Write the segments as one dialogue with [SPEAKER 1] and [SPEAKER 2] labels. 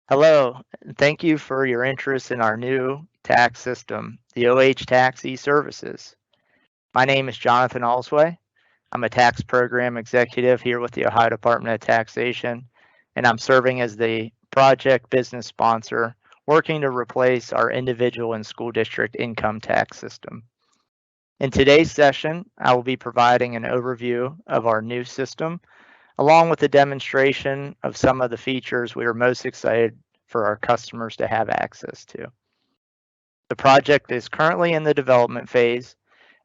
[SPEAKER 1] Hello, and thank you for your interest in our new tax system, the OH Tax eServices. My name is Jonathan Alsway. I'm a tax program executive here with the Ohio Department of Taxation, and I'm serving as the project business sponsor working to replace our individual and school district income tax system. In today's session, I will be providing an overview of our new system along with a demonstration of some of the features we are most excited for our customers to have access to. The project is currently in the development phase,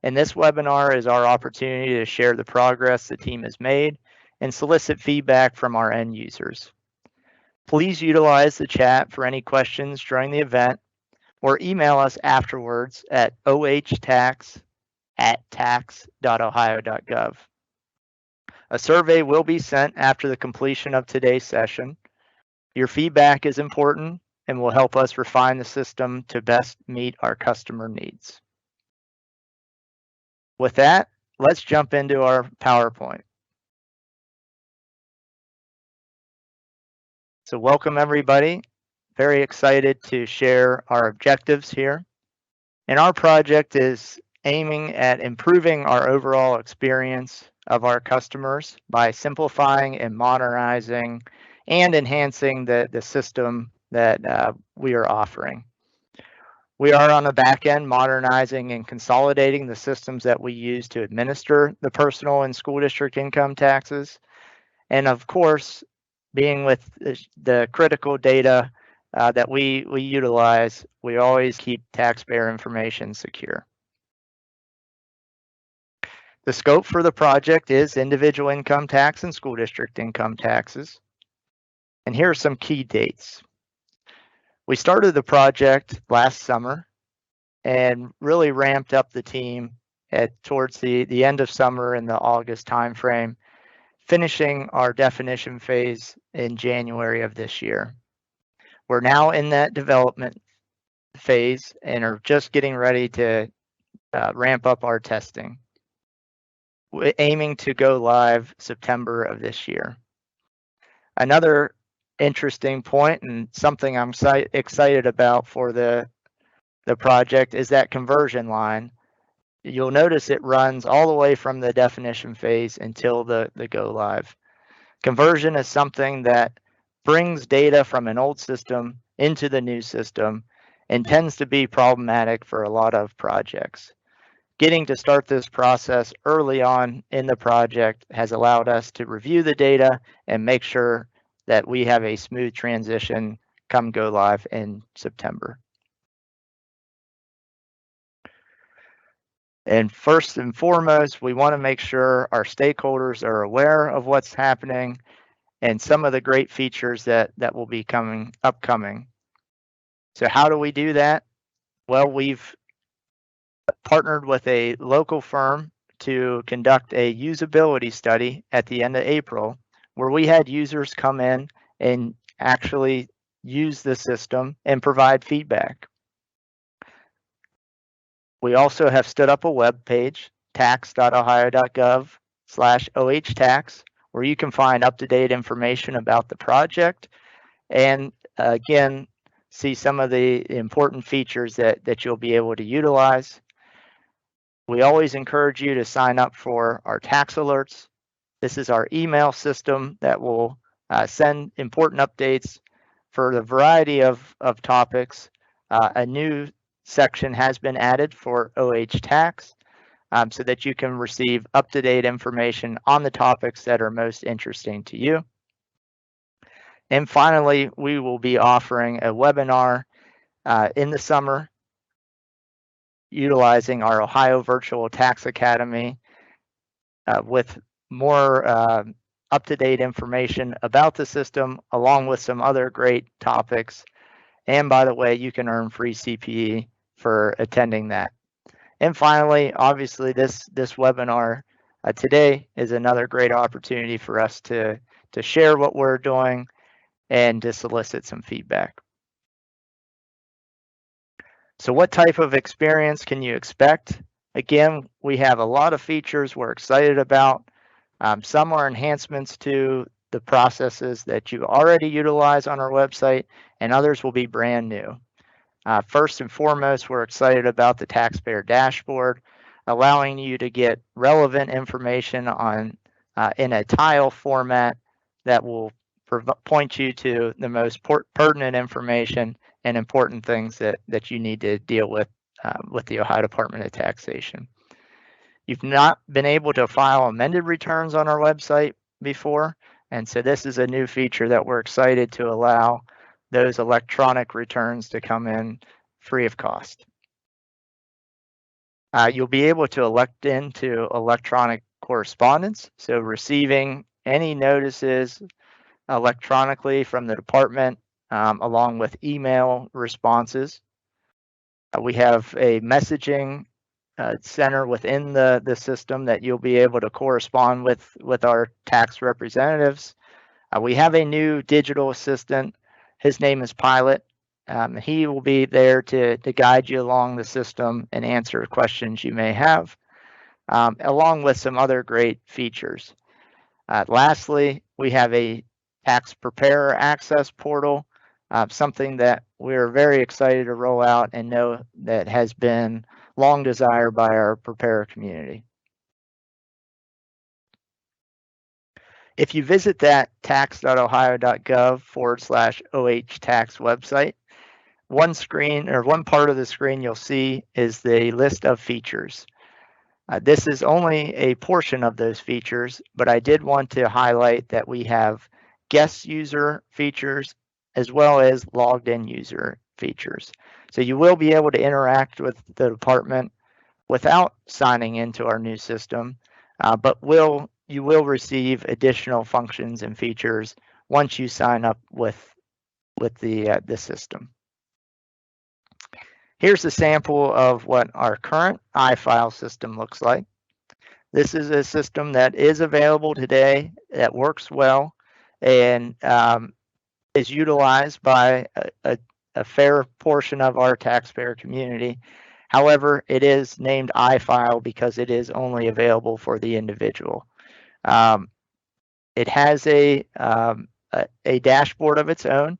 [SPEAKER 1] and this webinar is our opportunity to share the progress the team has made and solicit feedback from our end users. Please utilize the chat for any questions during the event or email us afterwards at ohtax@tax.ohio.gov. A survey will be sent after the completion of today's session. Your feedback is important and will help us refine the system to best meet our customer needs. With that, let's jump into our PowerPoint. So welcome everybody. Very excited to share our objectives here. And our project is aiming at improving our overall experience of our customers by simplifying and modernizing and enhancing the system that we are offering. We are on the back end modernizing and consolidating the systems that we use to administer the personal and school district income taxes. And of course, being with the critical data that we utilize, we always keep taxpayer information secure. The scope for the project is individual income tax and school district income taxes. And here are some key dates. We started the project last summer and really ramped up the team towards the end of summer in the August timeframe, finishing our definition phase in January of this year. We're now in that development phase and are just getting ready to ramp up our testing. We're aiming to go live September of this year. Another interesting point and something I'm excited about for the project is that conversion line. You'll notice it runs all the way from the definition phase until the go live. Conversion is something that brings data from an old system into the new system and tends to be problematic for a lot of projects. Getting to start this process early on in the project has allowed us to review the data and make sure that we have a smooth transition come go live in September. And first and foremost, we want to make sure our stakeholders are aware of what's happening and some of the great features that will be upcoming. So how do we do that? Well, we've partnered with a local firm to conduct a usability study at the end of April, where we had users come in and actually use the system and provide feedback. We also have stood up a web page, tax.ohio.gov/ohtax, where you can find up-to-date information about the project and again, see some of the important features that you'll be able to utilize. We always encourage you to sign up for our tax alerts. This is our email system that will send important updates for the variety of topics. A new section has been added for OH tax so that you can receive up-to-date information on the topics that are most interesting to you. And finally, we will be offering a webinar in the summer utilizing our Ohio Virtual Tax Academy with more up-to-date information about the system, along with some other great topics. And by the way, you can earn free CPE for attending that. And finally, obviously, this webinar today is another great opportunity for us to share what we're doing and to solicit some feedback. So what type of experience can you expect? Again, we have a lot of features we're excited about. Some are enhancements to the processes that you already utilize on our website, and others will be brand new. First and foremost, we're excited about the taxpayer dashboard, allowing you to get relevant information on in a tile format that will point you to the most pertinent information and important things that you need to deal with the Ohio Department of Taxation. You've not been able to file amended returns on our website before, and so this is a new feature that we're excited to allow those electronic returns to come in free of cost. You'll be able to elect into electronic correspondence, so receiving any notices electronically from the department along with email responses. We have a messaging center within the system that you'll be able to correspond with our tax representatives. We have a new digital assistant. His name is Pilot. He will be there to guide you along the system and answer questions you may have, along with some other great features. Lastly, we have a tax preparer access portal, something that we're very excited to roll out and know that has been long desired by our preparer community. If you visit that tax.ohio.gov/OH tax website, one screen or one part of the screen you'll see is the list of features. This is only a portion of those features, but I did want to highlight that we have guest user features as well as logged in user features. So you will be able to interact with the department without signing into our new system, but you will receive additional functions and features once you sign up with the system. Here's a sample of what our current iFile system looks like. This is a system that is available today, that works well, and is utilized by a fair portion of our taxpayer community. However, it is named iFile because it is only available for the individual. It has a dashboard of its own.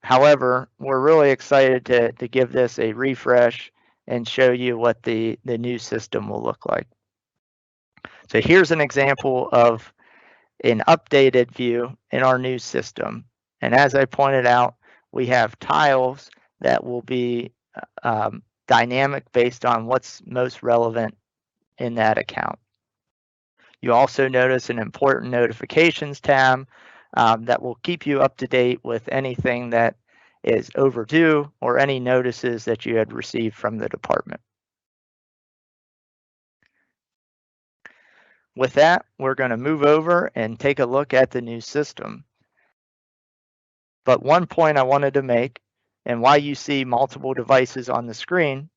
[SPEAKER 1] However, we're really excited to give this a refresh and show you what the new system will look like. So here's an example of an updated view in our new system. And as I pointed out, we have tiles that will be dynamic based on what's most relevant in that account. You also notice an important notifications tab that will keep you up to date with anything that is overdue or any notices that you had received from the department. With that, we're going to move over and take a look at the new system. But one point I wanted to make, and why you see multiple devices on the screen,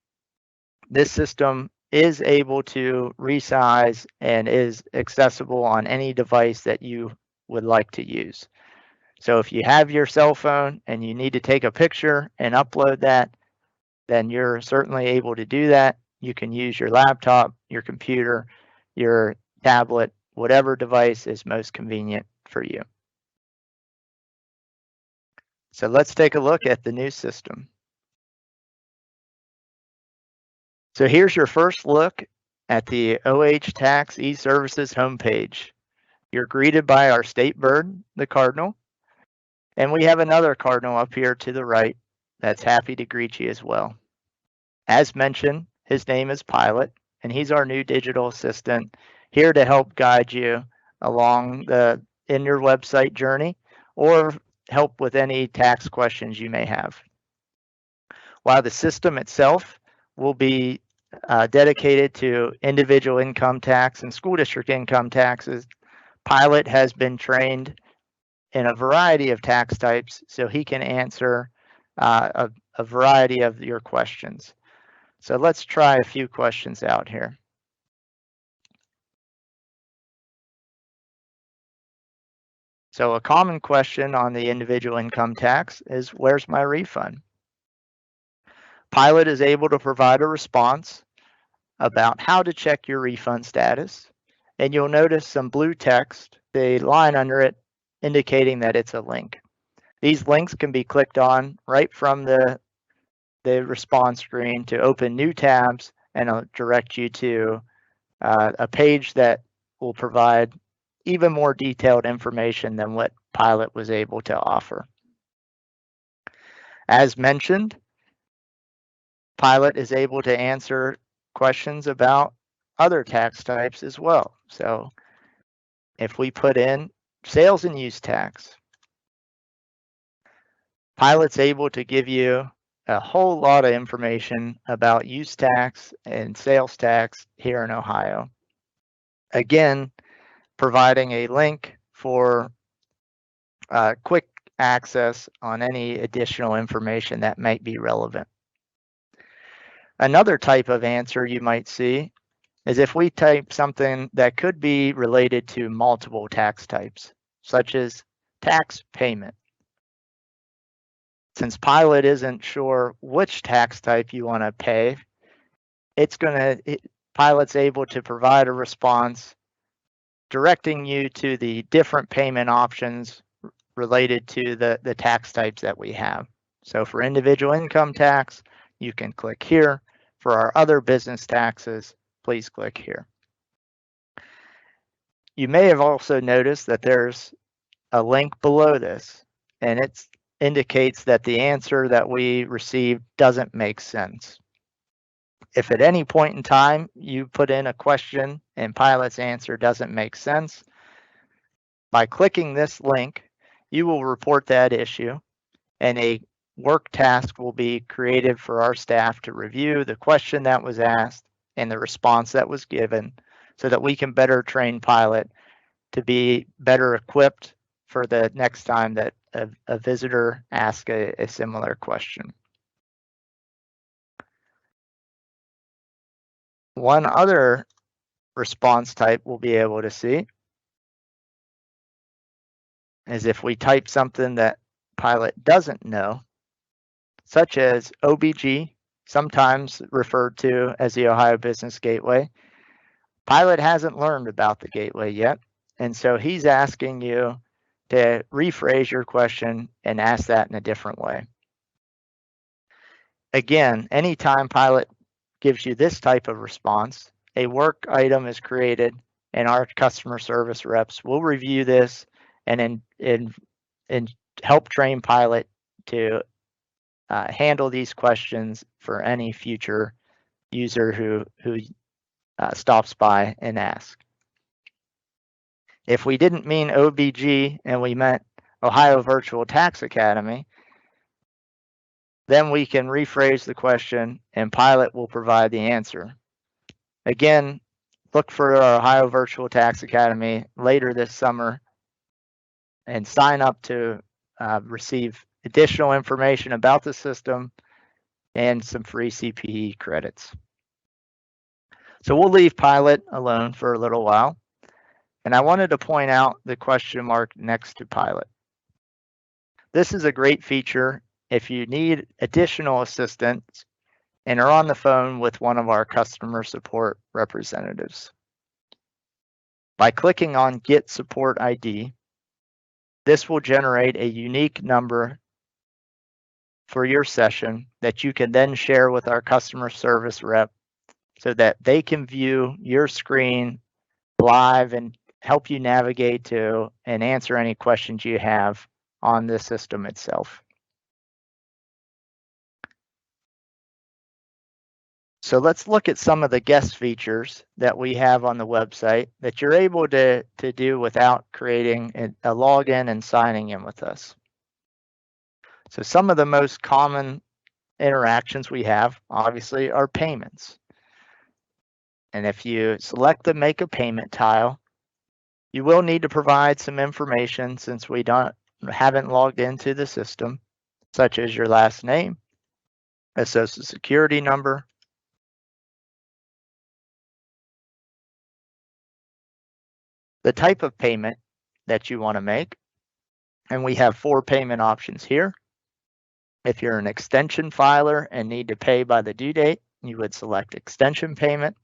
[SPEAKER 1] this system is able to resize and is accessible on any device that you would like to use. So if you have your cell phone and you need to take a picture and upload that, then you're certainly able to do that. You can use your laptop, your computer, your tablet, whatever device is most convenient for you. So let's take a look at the new system. So here's your first look at the OH Tax eServices homepage. You're greeted by our state bird, the cardinal, and we have another cardinal up here to the right that's happy to greet you as well. As mentioned, his name is Pilot, and he's our new digital assistant here to help guide you along in your website journey or help with any tax questions you may have. While the system itself will be dedicated to individual income tax and school district income taxes, Pilot has been trained in a variety of tax types, so he can answer a variety of your questions. So let's try a few questions out here. So a common question on the individual income tax is, where's my refund? Pilot is able to provide a response about how to check your refund status, and you'll notice some blue text the line under it indicating that it's a link. These links can be clicked on right from the response screen to open new tabs, and it'll direct you to a page that will provide even more detailed information than what Pilot was able to offer. As mentioned, Pilot is able to answer questions about other tax types as well. So if we put in sales and use tax, Pilot's able to give you a whole lot of information about use tax and sales tax here in Ohio. Again, providing a link for quick access on any additional information that might be relevant. Another type of answer you might see is if we type something that could be related to multiple tax types, such as tax payment. Since Pilot isn't sure which tax type you want to pay, Pilot's able to provide a response directing you to the different payment options related to the tax types that we have. So for individual income tax, you can click here. For our other business taxes, please click here. You may have also noticed that there's a link below this, and it indicates that the answer that we received doesn't make sense. If at any point in time you put in a question and Pilot's answer doesn't make sense, by clicking this link, you will report that issue, and a work task will be created for our staff to review the question that was asked and the response that was given so that we can better train Pilot to be better equipped for the next time that a visitor asks a similar question. One other response type we'll be able to see is if we type something that Pilot doesn't know, such as OBG, sometimes referred to as the Ohio Business Gateway. Pilot hasn't learned about the gateway yet, and so he's asking you to rephrase your question and ask that in a different way. Again, anytime Pilot gives you this type of response, a work item is created, and our customer service reps will review this and help train Pilot to handle these questions for any future user who stops by and asks. If we didn't mean OBG and we meant Ohio Virtual Tax Academy, then we can rephrase the question and Pilot will provide the answer. Again, look for our Ohio Virtual Tax Academy later this summer and sign up to receive additional information about the system and some free CPE credits. So we'll leave Pilot alone for a little while. And I wanted to point out the question mark next to Pilot. This is a great feature if you need additional assistance and are on the phone with one of our customer support representatives. By clicking on Get Support ID, this will generate a unique number for your session that you can then share with our customer service rep so that they can view your screen live and help you navigate to and answer any questions you have on the system itself. So let's look at some of the guest features that we have on the website that you're able to do without creating a login and signing in with us. So some of the most common interactions we have, obviously, are payments. And if you select the Make a Payment tile, you will need to provide some information since we haven't logged into the system, such as your last name, a social security number, the type of payment that you want to make, and we have 4 payment options here. If you're an extension filer and need to pay by the due date, you would select extension payment.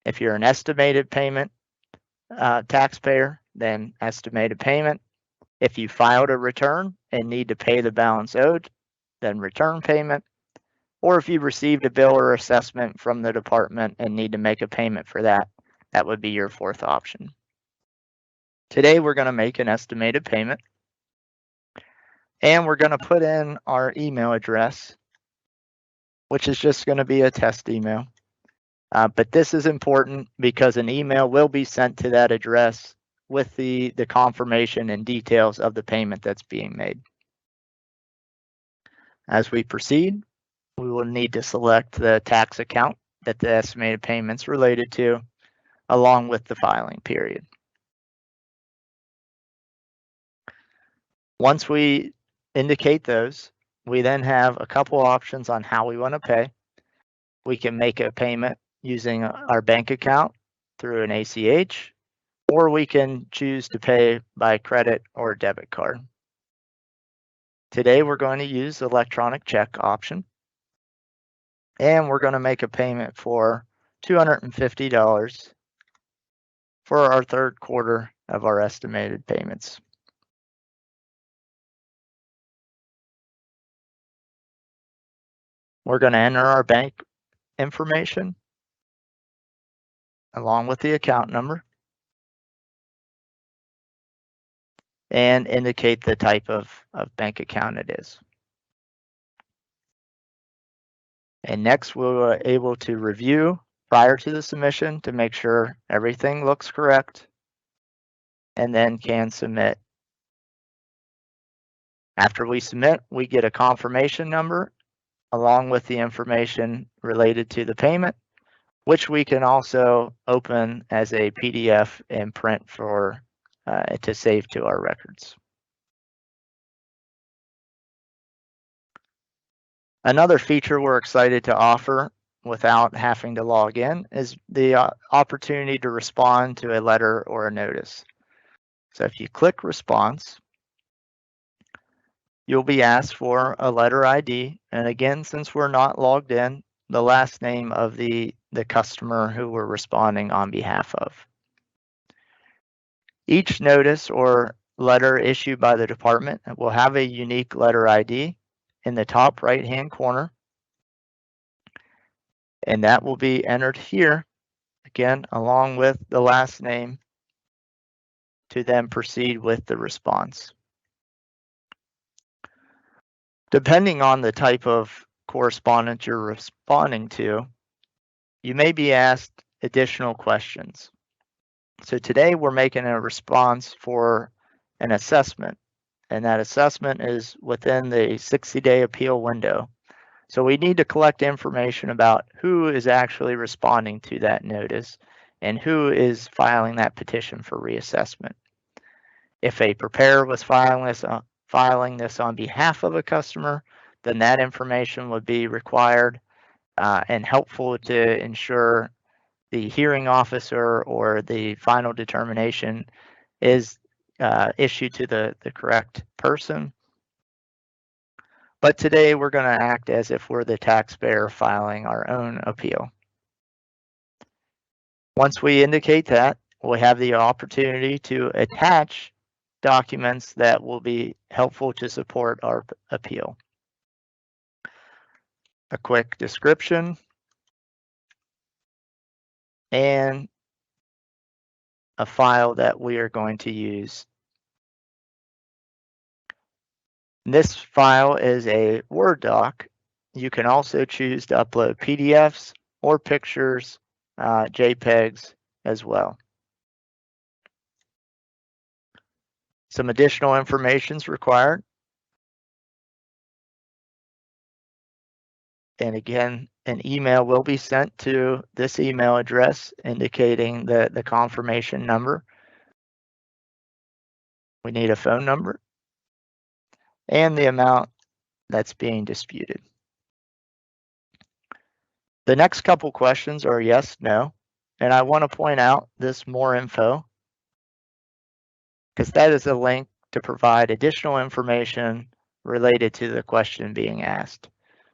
[SPEAKER 1] If you're an estimated payment, taxpayer, then estimated payment. If you filed a return and need to pay the balance owed, then return payment. Or if you received a bill or assessment from the department and need to make a payment for that, that would be your fourth option. Today, we're going to make an estimated payment. And we're going to put in our email address, which is just going to be a test email. But this is important because an email will be sent to that address with the confirmation and details of the payment that's being made. As we proceed, we will need to select the tax account that the estimated payment's related to, along with the filing period. Once we indicate those, we then have a couple options on how we want to pay. We can make a payment using our bank account through an ACH, or we can choose to pay by credit or debit card. Today, we're going to use the electronic check option, and we're going to make a payment for $250 for our third quarter of our estimated payments. We're going to enter our bank information along with the account number and indicate the type of bank account it is. And next, we were able to review prior to the submission to make sure everything looks correct, and then can submit. After we submit, we get a confirmation number along with the information related to the payment, which we can also open as a PDF and print for to save to our records. Another feature we're excited to offer without having to log in is the opportunity to respond to a letter or a notice. So if you click response, you'll be asked for a letter ID. And again, since we're not logged in, the last name of the customer who we're responding on behalf of. Each notice or letter issued by the department will have a unique letter ID in the top right-hand corner. And that will be entered here, again, along with the last name to then proceed with the response. Depending on the type of correspondence you're responding to, you may be asked additional questions. So today we're making a response for an assessment, and that assessment is within the 60-day appeal window. So we need to collect information about who is actually responding to that notice and who is filing that petition for reassessment. If a preparer was filing this on behalf of a customer, then that information would be required and helpful to ensure the hearing officer or the final determination is issued to the correct person. But today we're going to act as if we're the taxpayer filing our own appeal. Once we indicate that, we'll have the opportunity to attach documents that will be helpful to support our appeal. A quick description and a file that we are going to use. This file is a Word doc. You can also choose to upload PDFs or pictures, JPEGs as well. Some additional information is required. And again, an email will be sent to this email address indicating the confirmation number. We need a phone number and the amount that's being disputed. The next couple questions are yes, no, and I want to point out this more info because that is a link to provide additional information related to the question being asked.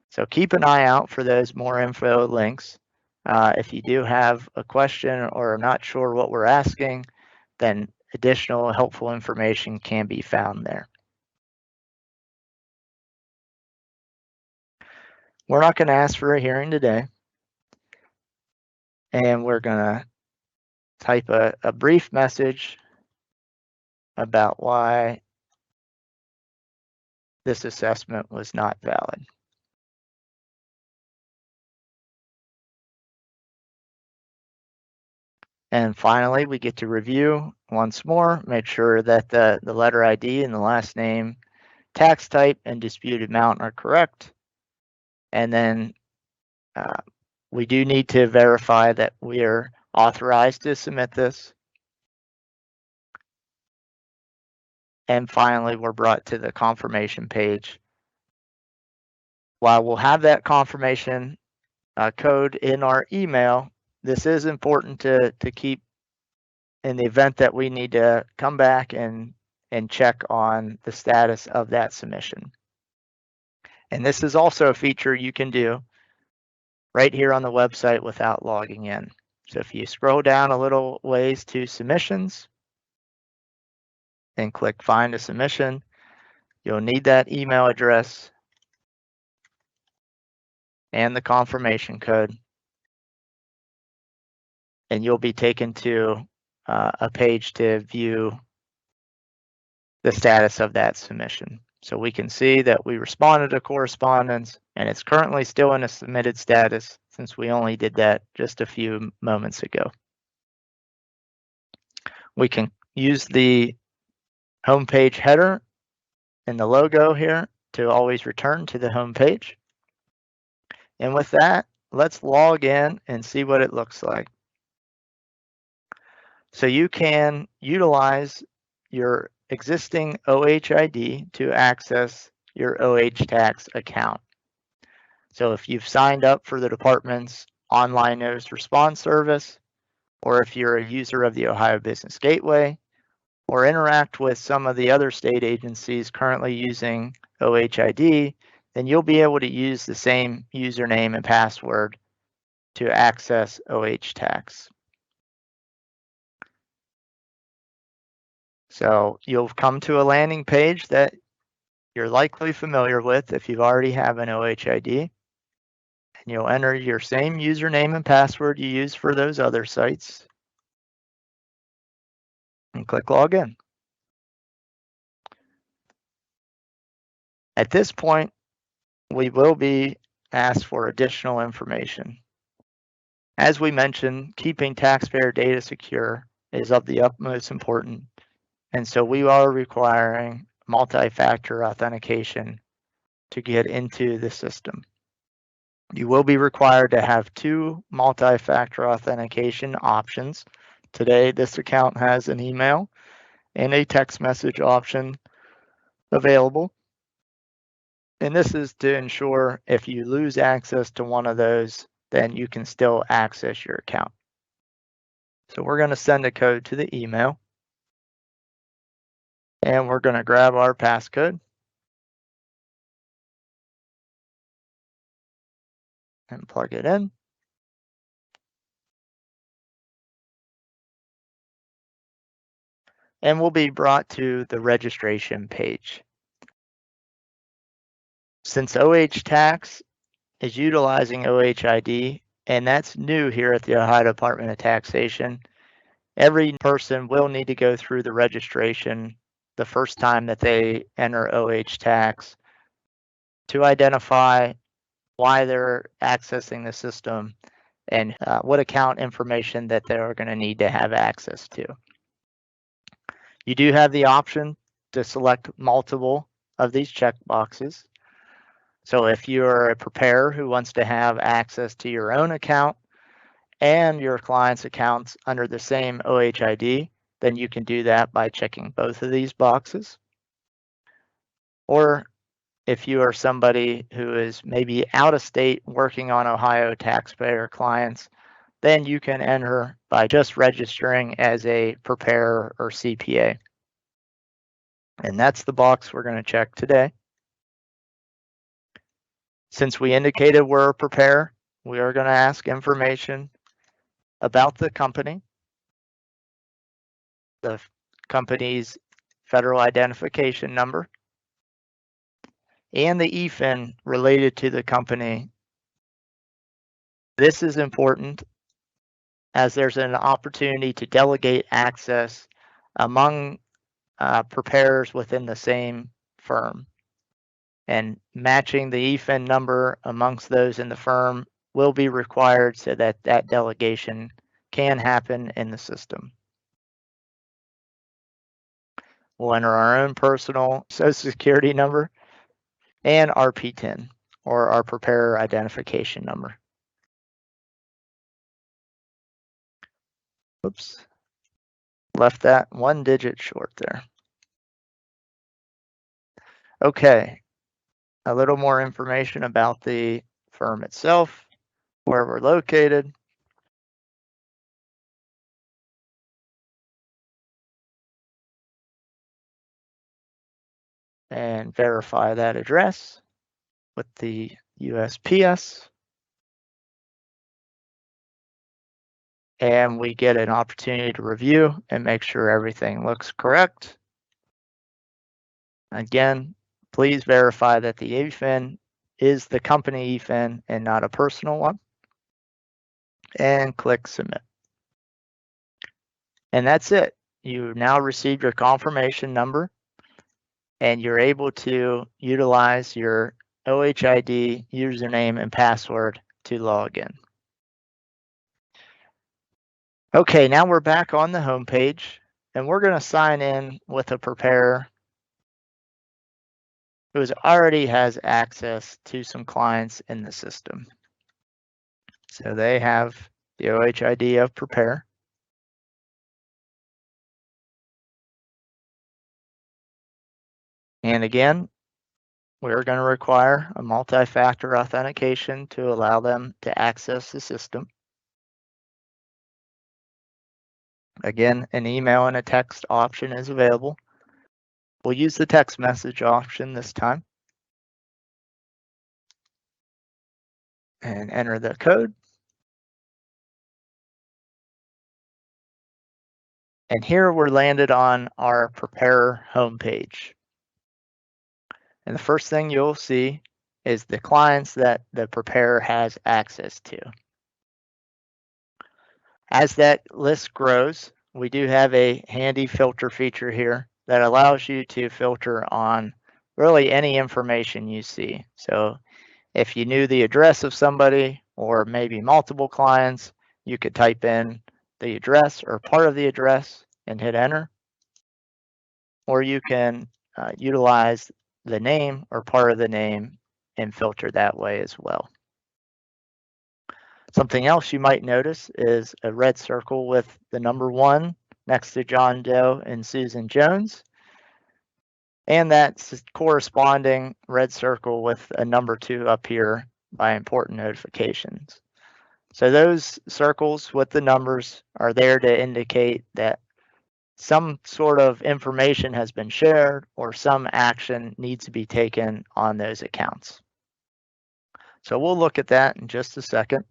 [SPEAKER 1] So keep an eye out for those more info links. If you do have a question or are not sure what we're asking, then additional helpful information can be found there. We're not going to ask for a hearing today, and we're going to type a brief message about why this assessment was not valid. And finally, we get to review once more, make sure that the letter ID and the last name, tax type, and disputed amount are correct. And then we do need to verify that we are authorized to submit this. And finally, we're brought to the confirmation page. While we'll have that confirmation code in our email, this is important to keep in the event that we need to come back and check on the status of that submission. And this is also a feature you can do right here on the website without logging in. So if you scroll down a little ways to submissions and click find a submission, you'll need that email address and the confirmation code, and you'll be taken to a page to view the status of that submission. So we can see that we responded to correspondence, and it's currently still in a submitted status since we only did that just a few moments ago. We can use the homepage header and the logo here to always return to the home page. And with that, let's log in and see what it looks like. So you can utilize your existing OHID to access your OH tax account. So if you've signed up for the department's online notice response service, or if you're a user of the Ohio Business Gateway, or interact with some of the other state agencies currently using OHID, then you'll be able to use the same username and password to access OH tax. So you'll come to a landing page that you're likely familiar with if you already have an OHID, and you'll enter your same username and password you use for those other sites and click login. At this point, we will be asked for additional information. As we mentioned, keeping taxpayer data secure is of the utmost importance, and so we are requiring multi-factor authentication to get into the system. You will be required to have 2 multi-factor authentication options. Today, this account has an email and a text message option available. And this is to ensure if you lose access to one of those, then you can still access your account. So we're going to send a code to the email, and we're going to grab our passcode and plug it in. And we'll be brought to the registration page. Since OH Tax is utilizing OHID, and that's new here at the Ohio Department of Taxation, every person will need to go through the registration the first time that they enter OH Tax to identify why they're accessing the system and what account information that they're going to need to have access to. You do have the option to select multiple of these checkboxes. So if you're a preparer who wants to have access to your own account and your client's accounts under the same OHID, then you can do that by checking both of these boxes. Or if you are somebody who is maybe out of state working on Ohio taxpayer clients, then you can enter by just registering as a preparer or CPA. And that's the box we're going to check today. Since we indicated we're a preparer, we are going to ask information about the company. the company's federal identification number, and the EFIN related to the company. This is important as there's an opportunity to delegate access among preparers within the same firm. And matching the EFIN number amongst those in the firm will be required so that that delegation can happen in the system. We'll enter our own personal Social Security number and our P10, or our preparer identification number. Oops, left that one digit short there. Okay, a little more information about the firm itself, where we're located. And verify that address with the USPS. And we get an opportunity to review and make sure everything looks correct. Again, please verify that the EFIN is the company EFIN and not a personal one. And click submit. And that's it. You now received your confirmation number, and you're able to utilize your OHID username and password to log in. Okay, now we're back on the home page, and we're going to sign in with a preparer who already has access to some clients in the system. So they have the OHID of prepare. And again, we're going to require a multi-factor authentication to allow them to access the system. Again, an email and a text option is available. We'll use the text message option this time. And enter the code. And here we're landed on our preparer homepage. And the first thing you'll see is the clients that the preparer has access to. As that list grows, we do have a handy filter feature here that allows you to filter on really any information you see. So if you knew the address of somebody or maybe multiple clients, you could type in the address or part of the address and hit enter. Or you can utilize the name or part of the name and filter that way as well. Something else you might notice is a red circle with the number 1 next to John Doe and Susan Jones, and that's corresponding red circle with a number 2 up here by important notifications. So those circles with the numbers are there to indicate that some sort of information has been shared or some action needs to be taken on those accounts. So we'll look at that in just a second.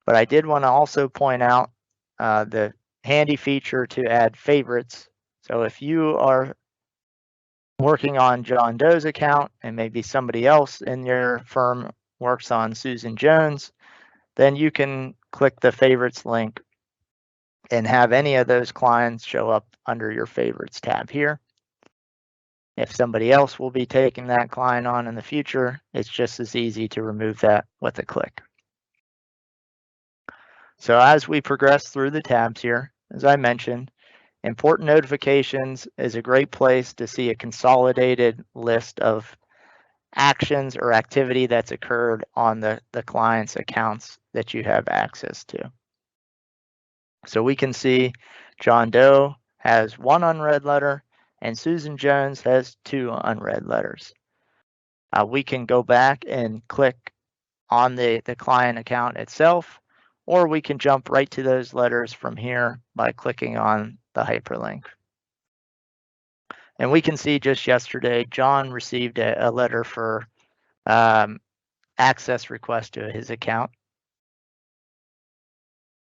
[SPEAKER 1] But I did want to also point out the handy feature to add favorites. So if you are working on John Doe's account and maybe somebody else in your firm works on Susan Jones, then you can click the favorites link and have any of those clients show up under your favorites tab here. If somebody else will be taking that client on in the future, it's just as easy to remove that with a click. So as we progress through the tabs here, as I mentioned, important notifications is a great place to see a consolidated list of actions or activity that's occurred on the client's accounts that you have access to. So we can see John Doe has 1 unread letter and Susan Jones has 2 unread letters. We can go back and click on the client account itself, or we can jump right to those letters from here by clicking on the hyperlink. And we can see just yesterday, John received a letter for access request to his account.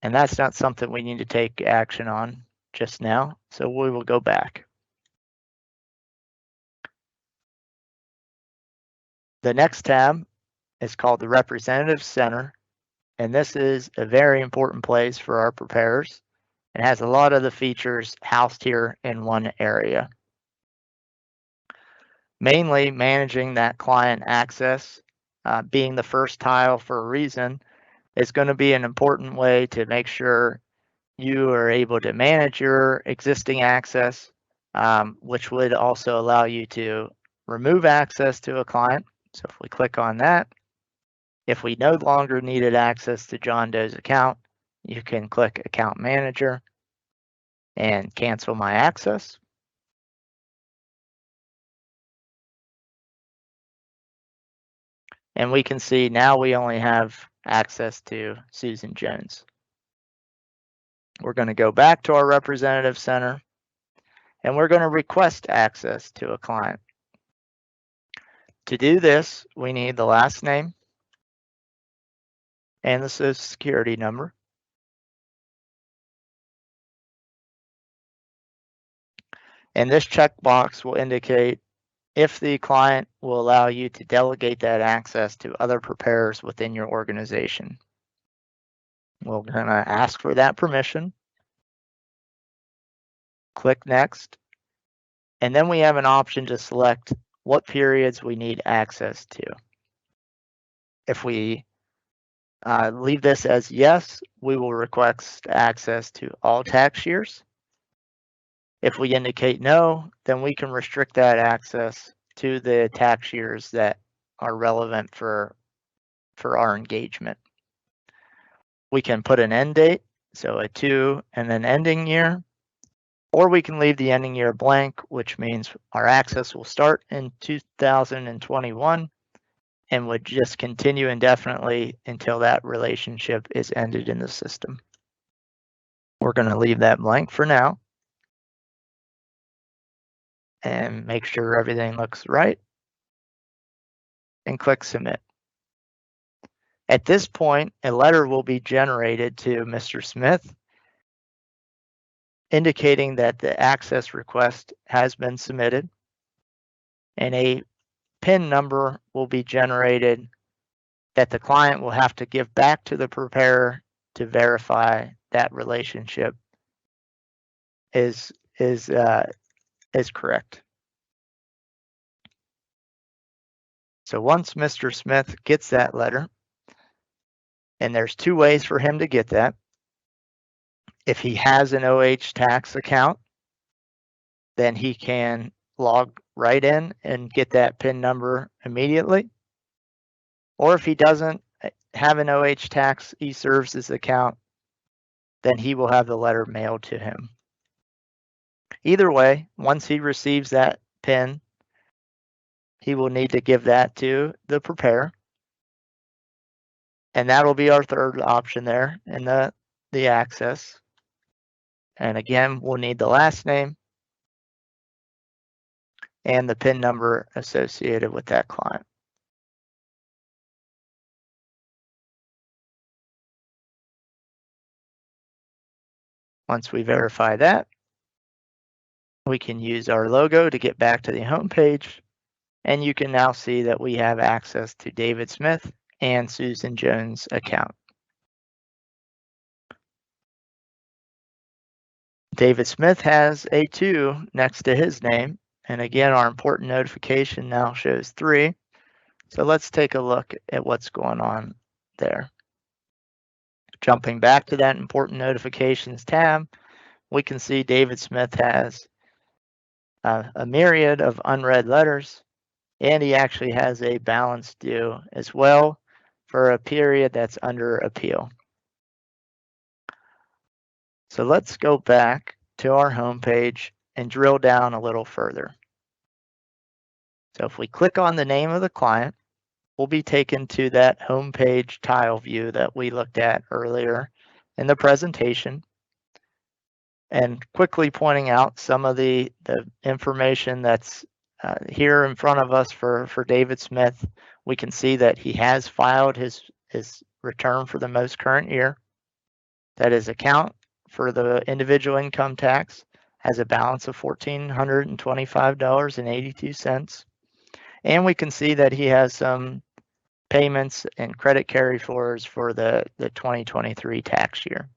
[SPEAKER 1] And that's not something we need to take action on. just now, so we will go back. The next tab is called the Representative Center, and this is a very important place for our preparers. It has a lot of the features housed here in one area. Mainly managing that client access, being the first tile for a reason, is going to be an important way to make sure you are able to manage your existing access, which would also allow you to remove access to a client. So if we click on that, if we no longer needed access to John Doe's account, you can click Account Manager and cancel my access. And we can see now we only have access to Susan Jones. We're going to go back to our Representative Center, and we're going to request access to a client. To do this, we need the last name and the Social Security number. And this checkbox will indicate if the client will allow you to delegate that access to other preparers within your organization. We're going to ask for that permission. Click Next. And then we have an option to select what periods we need access to. If we leave this as yes, we will request access to all tax years. If we indicate no, then we can restrict that access to the tax years that are relevant for our engagement. We can put an end date, so a 2 and an ending year, or we can leave the ending year blank, which means our access will start in 2021 and would just continue indefinitely until that relationship is ended in the system. We're going to leave that blank for now and make sure everything looks right and click Submit. At this point, a letter will be generated to Mr. Smith indicating that the access request has been submitted, and a PIN number will be generated that the client will have to give back to the preparer to verify that relationship is correct. So once Mr. Smith gets that letter, and there's 2 ways for him to get that. If he has an OH tax account, then he can log right in and get that PIN number immediately. Or if he doesn't have an OH tax eServices account, then he will have the letter mailed to him. Either way, once he receives that PIN, he will need to give that to the preparer. And that'll be our third option there in the access. And again, we'll need the last name and the PIN number associated with that client. Once we verify that, we can use our logo to get back to the home page, and you can now see that we have access to David Smith and Susan Jones' account. David Smith has a 2 next to his name, and again, our important notification now shows 3. So let's take a look at what's going on there. Jumping back to that important notifications tab, we can see David Smith has a myriad of unread letters, and he actually has a balance due as well for a period that's under appeal. So let's go back to our home page and drill down a little further. So if we click on the name of the client, we'll be taken to that home page tile view that we looked at earlier in the presentation. And quickly pointing out some of the information that's here in front of us for David Smith, we can see that he has filed his return for the most current year, that his account for the individual income tax has a balance of $1,425.82. And we can see that he has some payments and credit carry forwards for the 2023 tax year.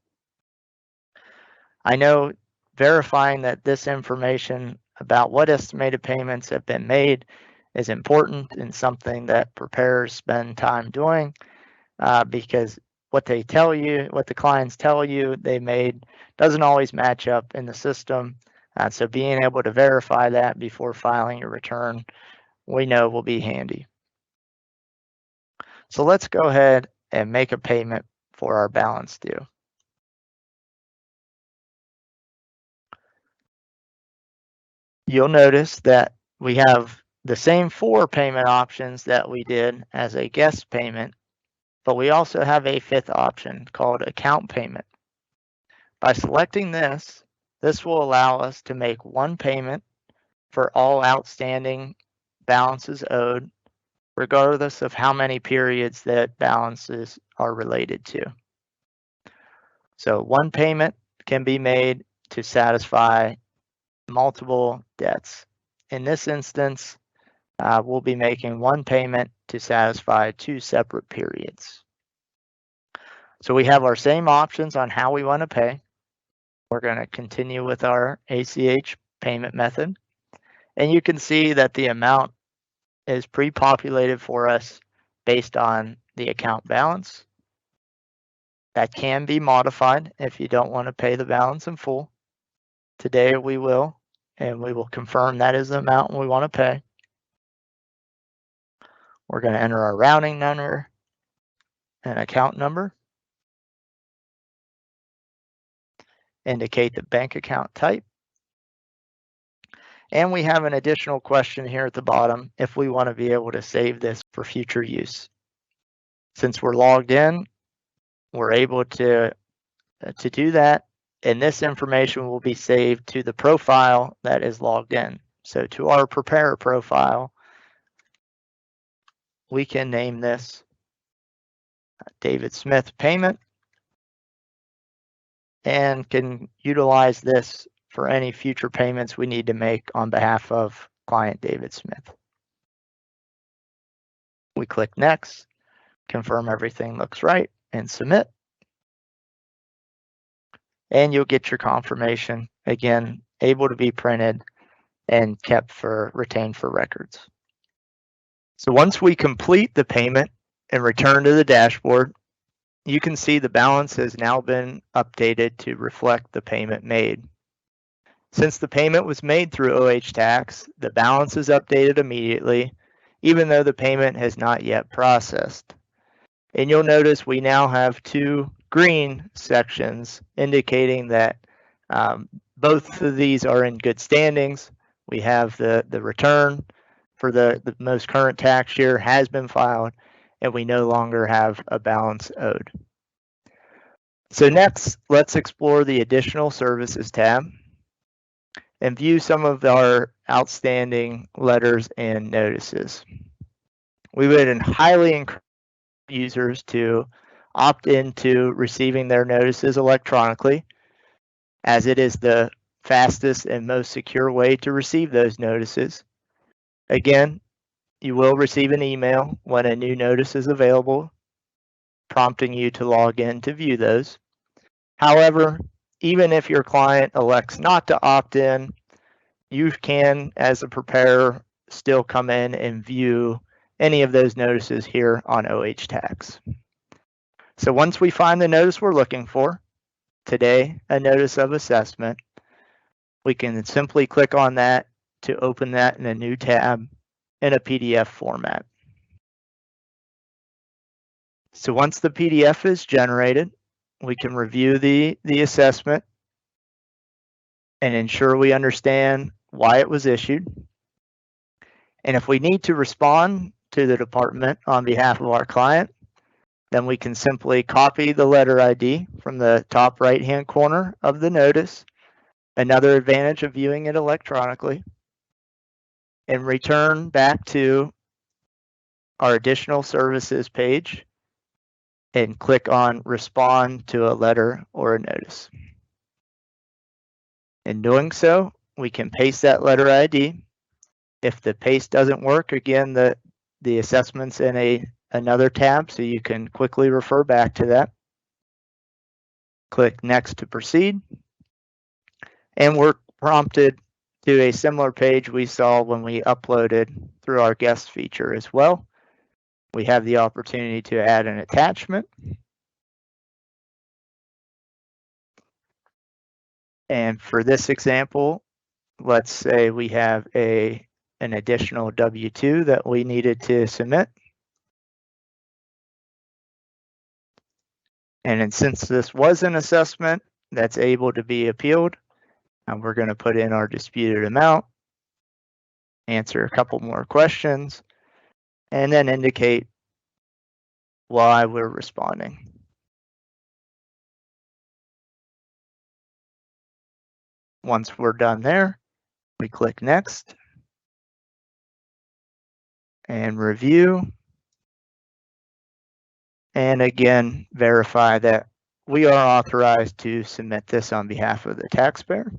[SPEAKER 1] I know verifying that this information about what estimated payments have been made is important and something that preparers spend time doing, because what they tell you, what the clients tell you they made, doesn't always match up in the system. So being able to verify that before filing your return, we know will be handy. So let's go ahead and make a payment for our balance due. You'll notice that we have the same 4 payment options that we did as a guest payment, but we also have a 5th option called account payment. By selecting this will allow us to make one payment for all outstanding balances owed, regardless of how many periods that balances are related to. So one payment can be made to satisfy multiple debts. In this instance, we'll be making one payment to satisfy 2 separate periods. So we have our same options on how we want to pay. We're going to continue with our ACH payment method. And you can see that the amount is pre-populated for us based on the account balance. That can be modified if you don't want to pay the balance in full. Today we will, and we will confirm that is the amount we want to pay. We're going to enter our routing number and account number. Indicate the bank account type. And we have an additional question here at the bottom if we want to be able to save this for future use. Since we're logged in, we're able to do that, and this information will be saved to the profile that is logged in. So to our preparer profile, we can name this David Smith payment and can utilize this for any future payments we need to make on behalf of client David Smith. We click next, confirm everything looks right, and submit. And you'll get your confirmation, again, able to be printed and kept for retained for records. So once we complete the payment and return to the dashboard, you can see the balance has now been updated to reflect the payment made. Since the payment was made through OH Tax, the balance is updated immediately, even though the payment has not yet processed. And you'll notice we now have 2 green sections indicating that both of these are in good standings. We have the return for the most current tax year has been filed, and we no longer have a balance owed. So next, let's explore the additional services tab and view some of our outstanding letters and notices. We would highly encourage users to opt into receiving their notices electronically, as it is the fastest and most secure way to receive those notices. Again, you will receive an email when a new notice is available, prompting you to log in to view those. However, even if your client elects not to opt in, you can, as a preparer, still come in and view any of those notices here on OH Tax. So once we find the notice we're looking for, today a notice of assessment, we can simply click on that to open that in a new tab in a PDF format. So once the PDF is generated, we can review the assessment and ensure we understand why it was issued. And if we need to respond to the department on behalf of our client, then we can simply copy the letter ID from the top right-hand corner of the notice, another advantage of viewing it electronically, and return back to our additional services page and click on respond to a letter or a notice. In doing so, we can paste that letter ID. If the paste doesn't work, again, the assessment's in another tab, so you can quickly refer back to that. Click Next to proceed. And we're prompted to a similar page we saw when we uploaded through our guest feature as well. We have the opportunity to add an attachment. And for this example, let's say we have an additional W-2 that we needed to submit. And since this was an assessment that's able to be appealed, we're going to put in our disputed amount, answer a couple more questions, and then indicate why we're responding. Once we're done there, we click Next and review. And again, verify that we are authorized to submit this on behalf of the taxpayer.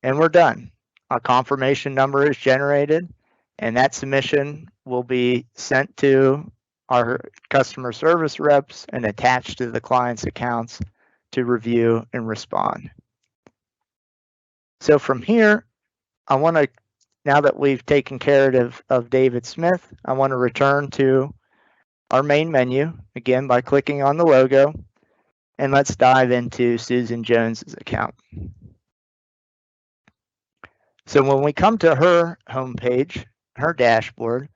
[SPEAKER 1] And we're done. A confirmation number is generated, and that submission will be sent to our customer service reps and attached to the client's accounts to review and respond. So from here, I want to, now that we've taken care of David Smith, I want to return to our main menu, again, by clicking on the logo, and let's dive into Susan Jones's account. So when we come to her homepage, her dashboard,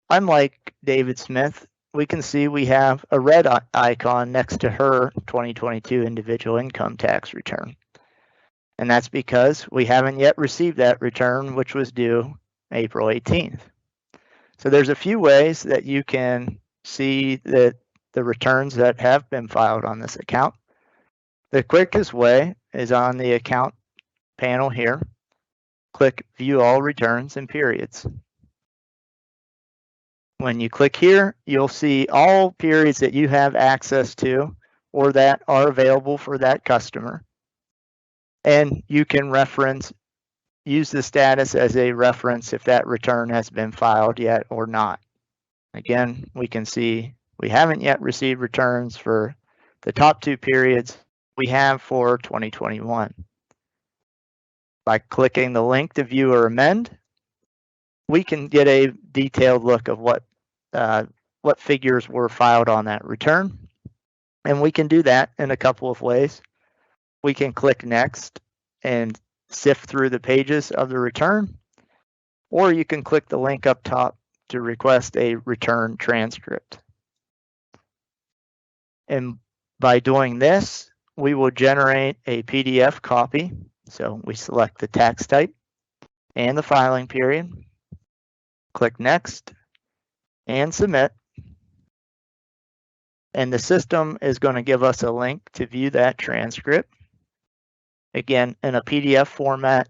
[SPEAKER 1] unlike David Smith, we can see we have a red icon next to her 2022 individual income tax return. And that's because we haven't yet received that return, which was due April 18th. So there's a few ways that you can see the returns that have been filed on this account. The quickest way is on the account panel here. Click View All Returns and Periods. When you click here, you'll see all periods that you have access to or that are available for that customer. And you can use the status as a reference if that return has been filed yet or not. Again, we can see we haven't yet received returns for the top two periods we have for 2021. By clicking the link to view or amend, we can get a detailed look of what figures were filed on that return. And we can do that in a couple of ways. We can click Next and sift through the pages of the return, or you can click the link up top to request a return transcript. And by doing this, we will generate a PDF copy. So we select the tax type and the filing period, click Next and Submit. And the system is going to give us a link to view that transcript. Again, in a PDF format,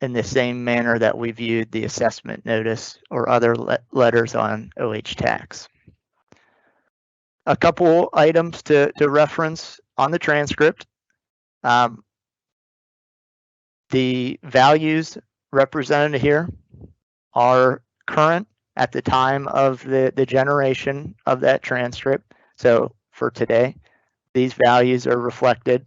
[SPEAKER 1] in the same manner that we viewed the assessment notice or other letters on OH tax. A couple items to reference on the transcript. The values represented here are current at the time of the generation of that transcript. So for today, these values are reflected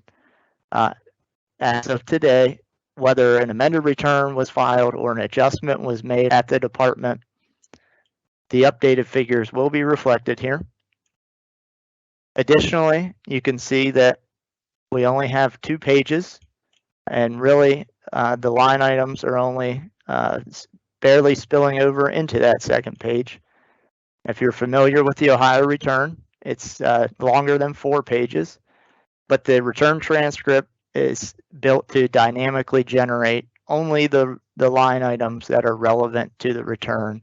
[SPEAKER 1] as of today, whether an amended return was filed or an adjustment was made at the department. The updated figures will be reflected here. Additionally, you can see that we only have 2 pages, and really the line items are only barely spilling over into that second page. If you're familiar with the Ohio return, it's longer than 4 pages, but the return transcript is built to dynamically generate only the line items that are relevant to the return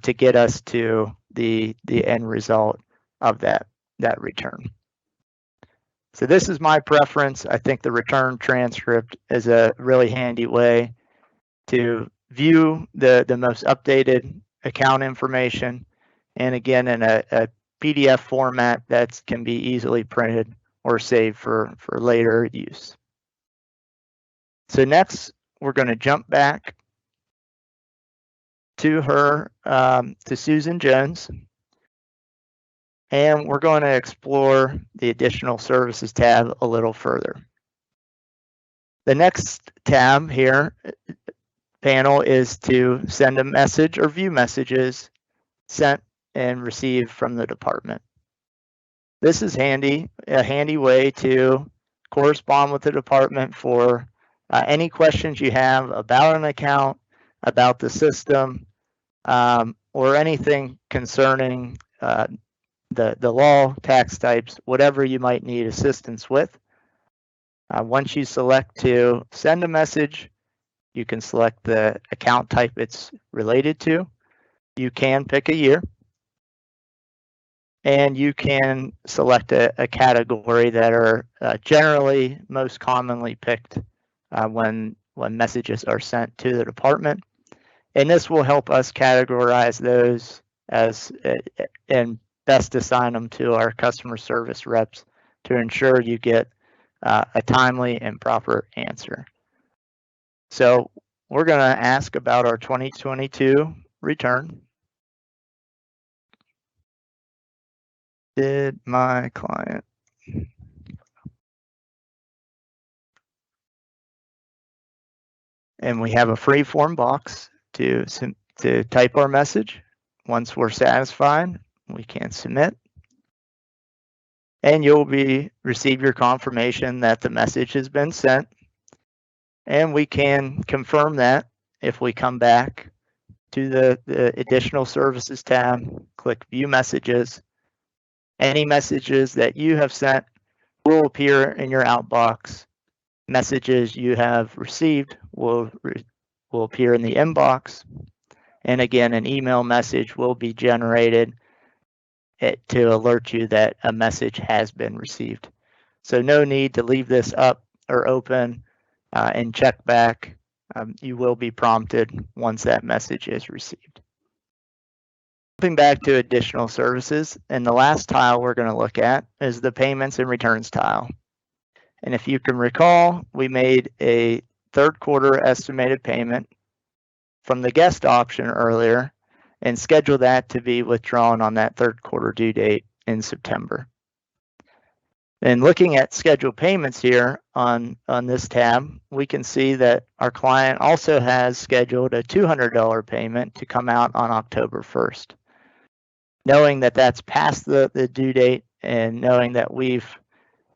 [SPEAKER 1] to get us to the end result of that return. So this is my preference. I think the return transcript is a really handy way to view the most updated account information, and again in a PDF format that can be easily printed or save for later use. So next, we're going to jump back to to Susan Jones, and we're going to explore the additional services tab a little further. The next tab here, panel, is to send a message or view messages sent and received from the department. This is a handy way to correspond with the department for any questions you have about an account, about the system, or anything concerning the law, tax types, whatever you might need assistance with. Once you select to send a message, you can select the account type it's related to. You can pick a year, and you can select a category that are generally most commonly picked when messages are sent to the department. And this will help us categorize those as and best assign them to our customer service reps to ensure you get a timely and proper answer. So we're going to ask about our 2022 return. Did my client and we have a free form box to type our message. Once we're satisfied, we can submit, and you'll receive your confirmation that the message has been sent. And we can confirm that if we come back to the additional services tab, click view messages. Any messages that you have sent will appear in your outbox. Messages you have received will appear in the inbox. And again, an email message will be generated to alert you that a message has been received. So no need to leave this up or open and check back. You will be prompted once that message is received. Jumping back to additional services, and the last tile we're going to look at is the payments and returns tile. And if you can recall, we made a third quarter estimated payment from the guest option earlier and scheduled that to be withdrawn on that third quarter due date in September. And looking at scheduled payments here on this tab, we can see that our client also has scheduled a $200 payment to come out on October 1st. Knowing that that's past the due date and knowing that we've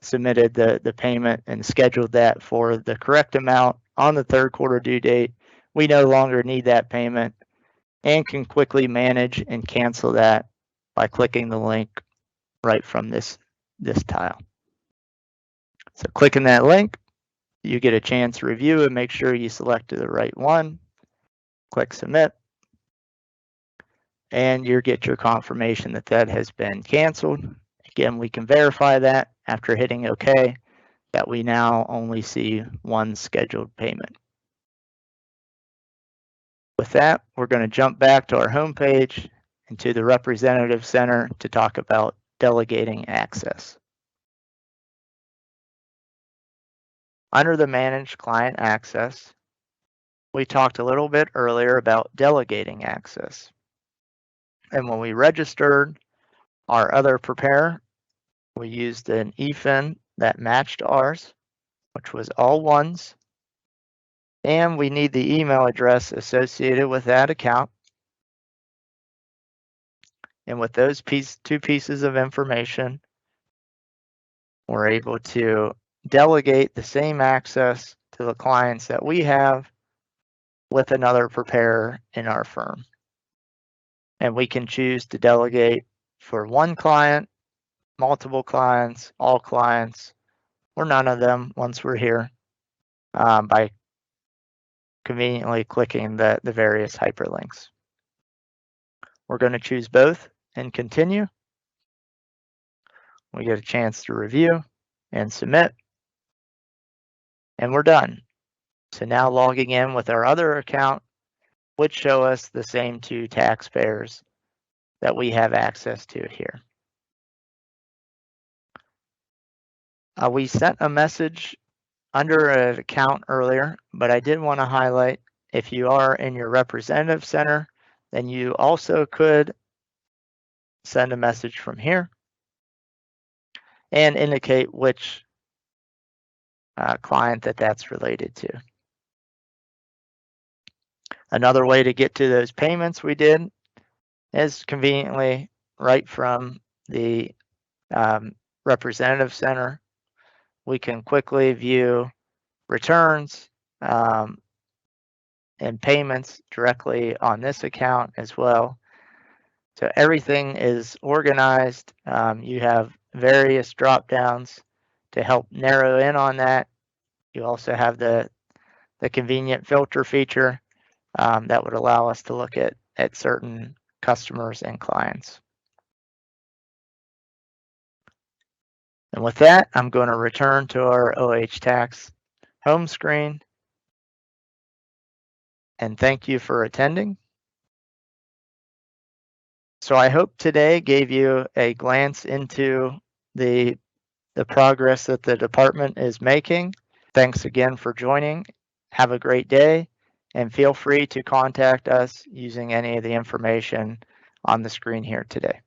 [SPEAKER 1] submitted the payment and scheduled that for the correct amount on the third quarter due date, we no longer need that payment and can quickly manage and cancel that by clicking the link right from this tile. So clicking that link, you get a chance to review and make sure you selected the right one. Click submit, and you get your confirmation that that has been canceled. Again, we can verify that after hitting OK, that we now only see one scheduled payment. With that, we're going to jump back to our home page and to the Representative Center to talk about delegating access. Under the Manage Client Access, we talked a little bit earlier about delegating access. And when we registered our other preparer, we used an EFIN that matched ours, which was all ones. And we need the email address associated with that account. And with those two pieces of information, we're able to delegate the same access to the clients that we have with another preparer in our firm. And we can choose to delegate for one client, multiple clients, all clients, or none of them once we're here by conveniently clicking the various hyperlinks. We're going to choose both and continue. We get a chance to review and submit, and we're done. So now logging in with our other account would show us the same two taxpayers that we have access to here. We sent a message under an account earlier, but I did want to highlight, if you are in your representative center, then you also could send a message from here and indicate which client that's related to. Another way to get to those payments we did is conveniently right from the representative center. We can quickly view returns and payments directly on this account as well. So everything is organized. You have various drop downs to help narrow in on that. You also have the convenient filter feature that would allow us to look at certain customers and clients. And with that, I'm going to return to our OH Tax home screen. And thank you for attending. So I hope today gave you a glance into the progress that the department is making. Thanks again for joining. Have a great day, and feel free to contact us using any of the information on the screen here today.